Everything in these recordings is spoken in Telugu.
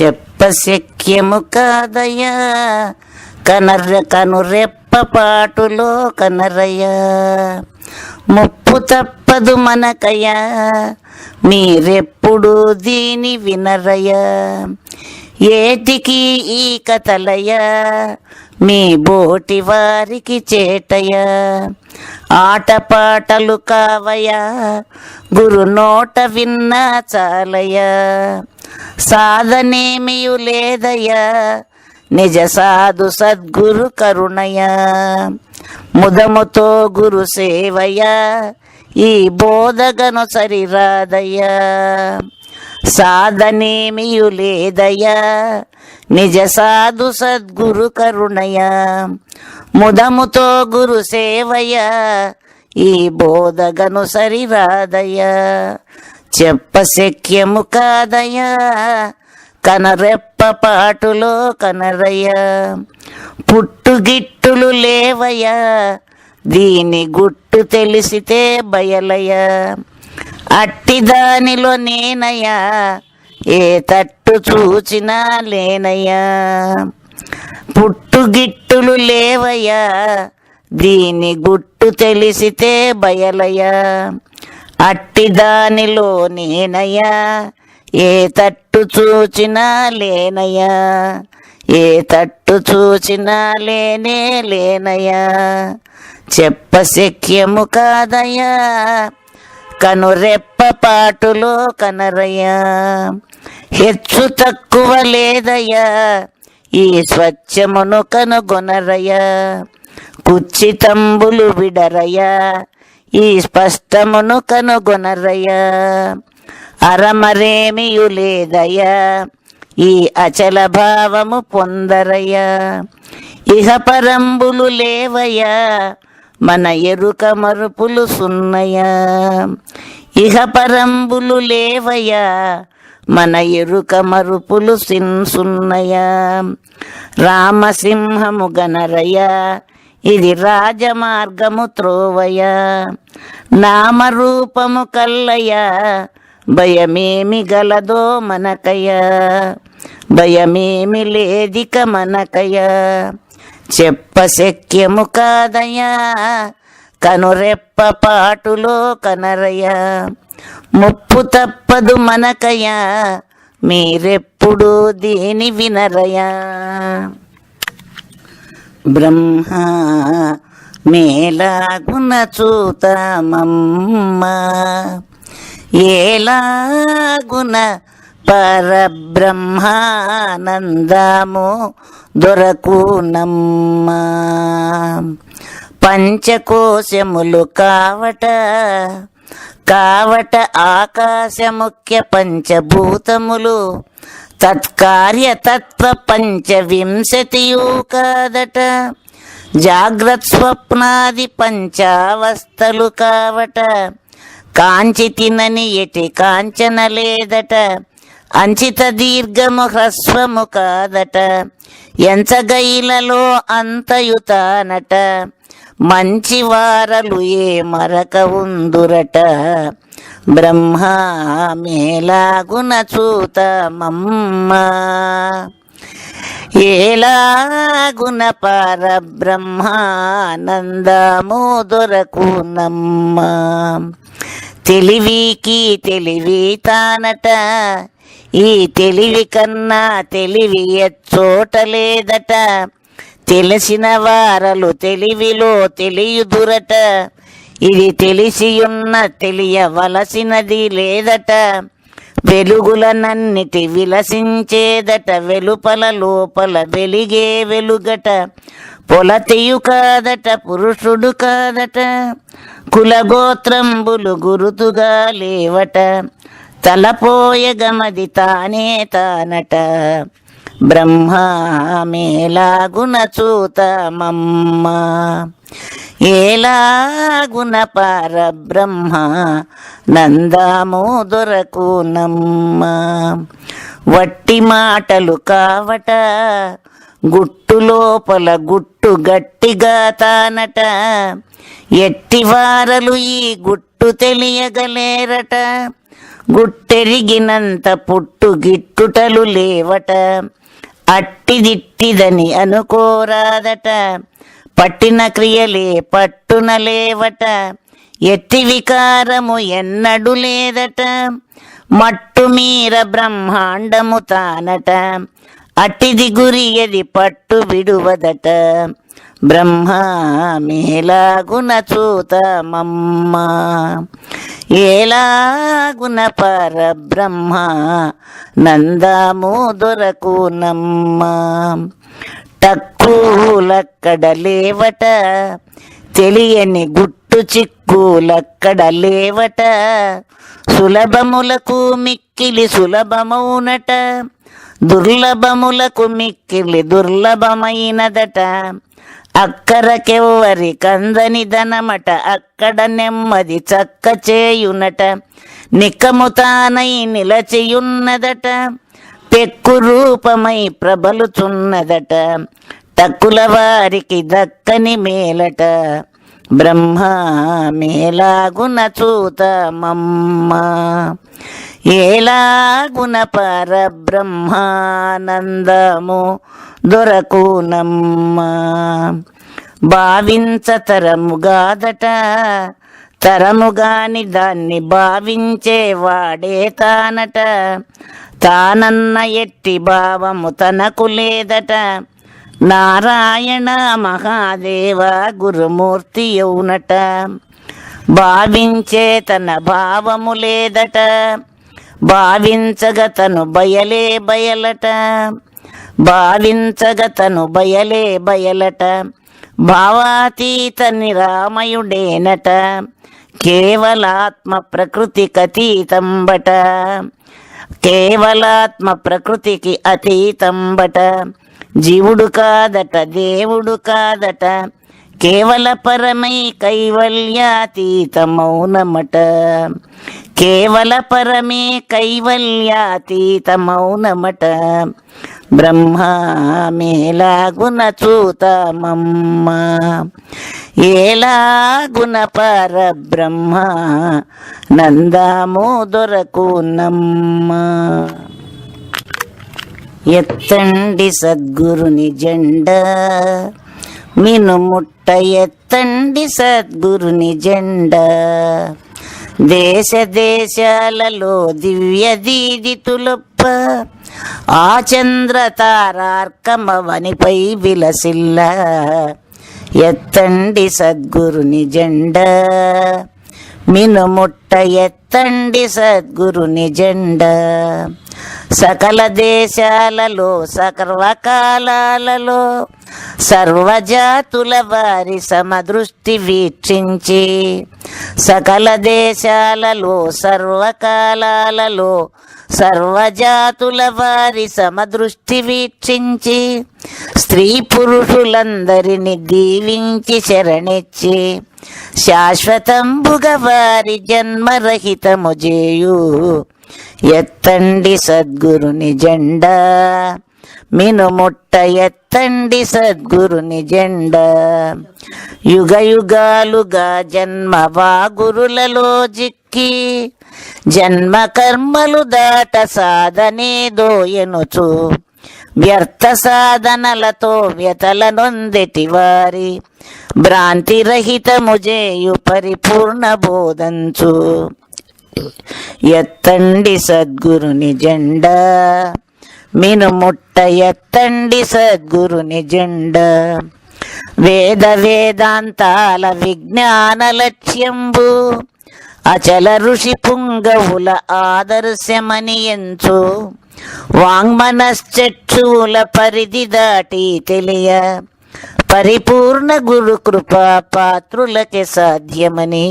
చెప్పశక్యము కాదయ్యా కనురెప్పపాటులో కనరయ్యా. ముప్పు తప్పదు మనకయ్యా మీరెప్పుడు దీని వినరయ్యా. ఏటికి ఈ కథలయ్యా మీ బోటి వారికి చేటయ్యా. ఆటపాటలు కావయ్యా గురు నోట విన్నా చాలయ్యా. సాధనేమియు లేదయ్యా నిజ సాధు సద్గురు కరుణయ్యా. ముదముతో గురు సేవయ్యా ఈ బోధగను సరిరాదయ్యా. సాధనేమియు లేదయ్యా నిజ సాధు సద్గురు కరుణయ్యా. ముదముతో గురు సేవయ్యా ఈ బోధగను సరిరాదయ్యా. చెప్పశక్యము కాదయ్యా కనరెప్పపాటులో కనరయ్యా. పుట్టుగిట్టులు లేవయ్యా దీని గుట్టు తెలిసితే బయలయ్యా. అట్టి దానిలో నేనయ్యా ఏ తట్టు చూచినా లేనయ్యా. పుట్టుగిట్టులు లేవయ్యా దీని గుట్టు తెలిసితే బయలయ్యా. అట్టి దానిలో నేనయ్యా ఏ తట్టు చూచినా లేనయ్యా. ఏ తట్టు చూచినా లేనయ్యా. చెప్పశక్యము కాదయ్యా కనురెప్పపాటులో కనరయ్యా. హెచ్చు తక్కువ లేదయ్యా ఈ స్వచ్ఛమును కనుగొనరయ్యా. కుచ్చితంబులు విడరయ్యా ఈ స్పష్టమును కనుగొనరయ్యా. అరమరేమియు లేదయ్యా ఈ అచల భావము పొందరయ్యా. ఇహపరంబులు లేవయ్యా మన ఎరుక మరుపులు సున్నయ్యా. ఇహపరంబులు లేవయ్యా మన ఎరుక మరుపులు సున్నయ్యా. రామసింహము గనరయ్యా ఇది రాజమార్గము త్రోవయ్యా. నామరూపము కల్లయ్యా భయమేమి గలదో మనకయ్యా. భయమేమి లేదిక మనకయ్యా. చెప్పశక్యము కాదయ్యా కనురెప్పపాటులో కనరయ్యా. ముప్పు తప్పదు మనకయ్యా మీరెప్పుడు దీని వినరయ్యా. బ్రహ్మ మేలాగున చూతమమ్మ ఏలాగున పరబ్రహ్మానందము దొరకునమ్మ. పంచకోశములు కావట ఆకాశముఖ్య పంచభూతములు తత్కార్య తత్వ పంచవింశతియు కాదట. జాగ్రత్ స్వప్నాది పంచావస్థలు కావట. కాంచి తినని ఎటి కాంచన లేదట. అంచిత దీర్ఘము హ్రస్వము కాదట. ఎంచగైలలో అంతయుతానట. మంచి వారలు ఏ మరక ఉందురట. బ్రహ్మ మేలాగున చూతమమ్మ ఏలాగున పరబ్రహ్మానందము దొరకునమ్మ. తెలివికి తెలివి తానట. ఈ తెలివి కన్నా తెలివి ఎచ్చోట లేదట. తెలిసిన వారలు తెలివిలో తెలియుదురట. ఇది తెలిసియున్న తెలియవలసినది లేదట. వెలుగులనన్నిటి విలసించేదట. వెలుపల లోపల వెలిగే వెలుగట. పొలతెయు కాదట పురుషుడు కాదట. కులగోత్రంబులు గురుతుగా లేవట. తలపోయగమది తానే తానట. బ్రహ్మ మేలాగున చూతమమ్మ ఏలాగున పరబ్రహ్మ నందము దొరకునమ్మ. వట్టి మాటలు కావట గుట్టు లోపల గుట్టు గట్టిగా తానట. ఎట్టి వారలు ఈ గుట్టు తెలియగలేరట. గుట్టెరిగినంత పుట్టు గిట్టుటలు లేవట, అట్టిదిట్టిదని అనుకోరాదట, పట్టిన క్రియలే పట్టున లేవట, ఎట్టి వికారము ఎన్నడు లేదట, మట్టు మీర బ్రహ్మాండము తానట, అట్టిది గురి ఎది పట్టు విడువదట, బ్రహ్మ మేలాగున చూతమమ్మ, ఏలాగున పరబ్రహ్మ నందము దొరకునమ్మ, టక్కులక్కడ లేవట, తెలియని గుట్టు చిక్కులక్కడ లేవట, సులభములకు మిక్కిలి సులభమౌనట, దుర్లభములకు మిక్కిలి దుర్లభమైనదట, అక్కరకెవ్వరి కందని ధనమట, అక్కడ నెమ్మది చక్క చేయునట, నికముతానై నిలచియున్నదట, పెక్కు రూపమై ప్రబలుచున్నదట, టక్కుల వారికి దక్కని మేలట, బ్రహ్మ మేలాగున చూతమమ్మ, ఏలాగున పరబ్రహ్మానందము దొరకునమ్మ, భావించతరముగాదట, తరముగాని దాన్ని భావించేవాడే తానట, తానన్న ఎట్టి భావము తనకు లేదట, నారాయణ మహాదేవ గురుమూర్తి యౌనట, భావించే తన భావము లేదట, భావించగ తను బయలే బయలట, భావించగ తను బయలే బయలట, భావాతీత నిరామయుడేనట, కేవలాత్మ ప్రకృతికతీతంబట, కేవలాత్మ ప్రకృతికి అతీతంబట, జీవుడు కాదట దేవుడు కాదట, కేవల పరమై కైవల్యాతీతమౌనమట, కేవల పరమే కైవల్యాతీతమౌనమట, బ్రహ్మ మేలాగున చూతమమ్మ, ఏలాగున పరబ్రహ్మ నందము దొరకునమ్మ, ఎత్తండి సద్గురుని జెండా మినుముట్ట, ఎత్తండి సద్గురుని జెండా, దేశ దేశాలలో దివ్య దీదితులొప్ప, ఆ చంద్ర తారార్కమవనిపై విలసిల్ల, ఎత్తండి సద్గురుని జెండా మినుముట్ట, ఎత్తండి సద్గురుని జెండా, సకల దేశాలలో సర్వకాలాలలో సర్వజాతుల వారి సమదృష్టి వీక్షించి, సకల దేశాలలో సర్వకాలాలలో సర్వజాతుల వారి సమదృష్టి వీక్షించి, స్త్రీ పురుషులందరిని దీవించి శరణిచ్చి, శాశ్వతంబుగ వారి జన్మరహితము చేయు, ఎత్తండి సద్గురుని జెండా మినుముట్ట, ఎత్తండి సద్గురుని జెండా, యుగ యుగాలుగా జన్మ వాగురులలో జిక్కి, జన్మ కర్మలు దాట సాధనేదో ఎనుచు, వ్యర్థ సాధనలతో వ్యతల నొందెటి వారి భ్రాంతి రహితము చేయు పరిపూర్ణ బోధంచు, ఎత్తండి సద్గురుని జెండా మినుముట్ట, ఎత్తండి సద్గురుని జెండా, వేద వేదాంతాల విజ్ఞాన లక్ష్యంబు, అచల ఋషి పుంగవుల ఆదర్శమని ఎంచు, వాంగ్మనశ్చక్షువుల పరిధి దాటి తెలియ, పరిపూర్ణ గురు కృపా పాత్రులకి సాధ్యమని,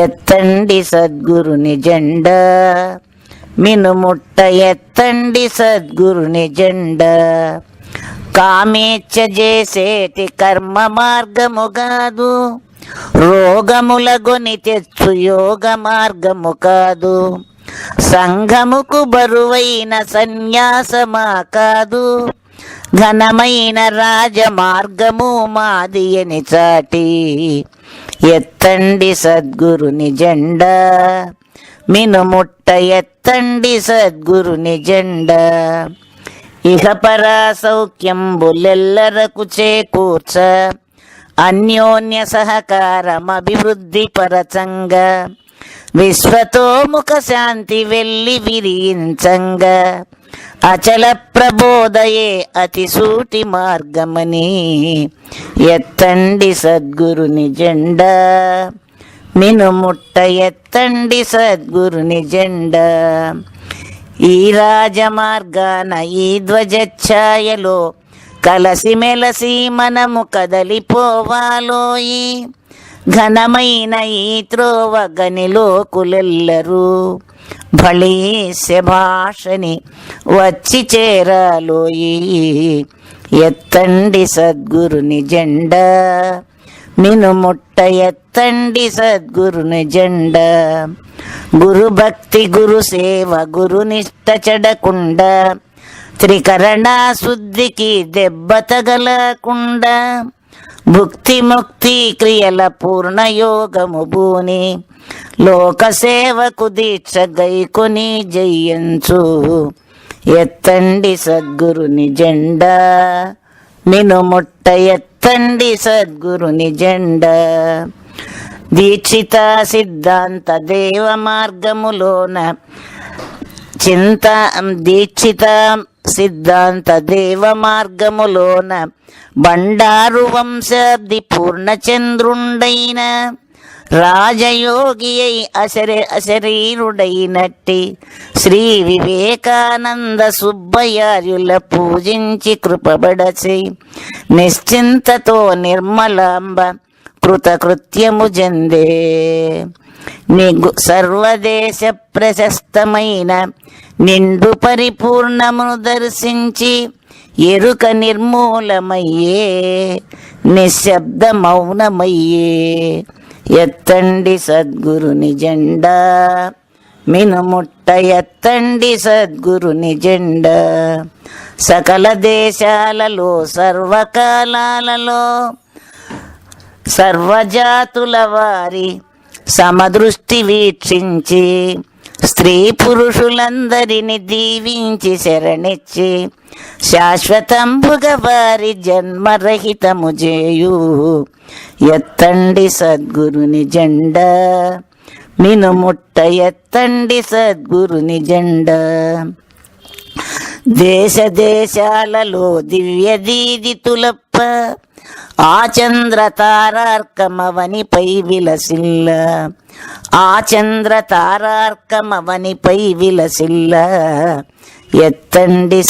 ఎత్తండి సద్గురుని జెండా మినుముట్ట, ఎత్తండి సద్గురుని జెండా, కామేచ్ఛ చేసేటి కర్మ మార్గము కాదు, రోగముల గొని తెచ్చు యోగ మార్గము కాదు, సంఘముకు బరువైన సన్యాసమా కాదు, ఘనమైన రాజ మార్గము మాది అని చాటి, ఎత్తండి సద్గురుని జెండా మినుముట్ట ఎత్తండి సద్గురుని జెండ. ఇహపరా సౌఖ్యంబులెల్లరకు చేకూర్చ అన్యోన్య సహకారమభివృద్ధి పరచంగా విశ్వతోముఖ శాంతి వెల్లి విరించంగా అచల ప్రబోధయే అతిసూటి మార్గమని ఎత్తండి సద్గురుని జెండా. మినుముట్ట ఎత్తండి సద్గురుని జెండా. ఈ రాజమార్గాన ఈ ధ్వజఛాయలో కలసిమెలసి మనము కదలిపోవాలోయి. ఘనమైన ఈ త్రోవ గనిలోకులెల్లరూ భళీ శభాషని వచ్చి చేరాలోయి. ఎత్తండి సద్గురుని జెండా. మినుముట్ట ఎత్తండి సద్గురుని జెండా. గురు భక్తి గురు సేవ గురునిష్ట చెడకుండా త్రికరణ శుద్ధికి దెబ్బ తగలకుండా భుక్తి ముక్తి క్రియల పూర్ణయోగము భూని లోక సేవకు దీక్ష గైకొని జయించు. ఎత్తండి సద్గురుని జెండా. మినుముట్ట ఎత్తండి సద్గురుని జెండా. దీక్షిత సిద్ధాంత దేవ మార్గములోన దీక్షిత సిద్ధాంత దేవ మార్గములోన బండారు వంశాబ్ది పూర్ణచంద్రుండైన రాజయోగి అయి అశరీరుడైనట్టి శ్రీ వివేకానంద సుబ్బయార్యుల పూజించి కృపబడచి నిశ్చింతతో నిర్మలాంబ కృతకృత్యము జందే. సర్వదేశ ప్రశస్తమైన నిండు పరిపూర్ణమును దర్శించి ఎరుక నిర్మూలమయ్యే నిశ్శబ్ద మౌనమయ్యే. ఎత్తండి సద్గురుని జెండా. మినుముట్ట ఎత్తండి సద్గురుని జెండా. సకల దేశాలలో సర్వకాలాలలో సర్వజాతుల వారి సమదృష్టి వీక్షించి స్త్రీ పురుషులందరిని దీవించి శరణిచ్చి శాశ్వతంబుగ వారి జన్మరహితము చేయు. ఎత్తండి సద్గురుని జెండా. మినుముట్ట ఎత్తండి సద్గురుని జెండా. దేశ దేశాలలో దివ్య దీదితులప్ప ఆ చంద్ర తారార్కమవనిపై విలసిల్ల. ఆ చంద్ర తారార్కమవనిపై విలసిల్ల. ఎత్తండి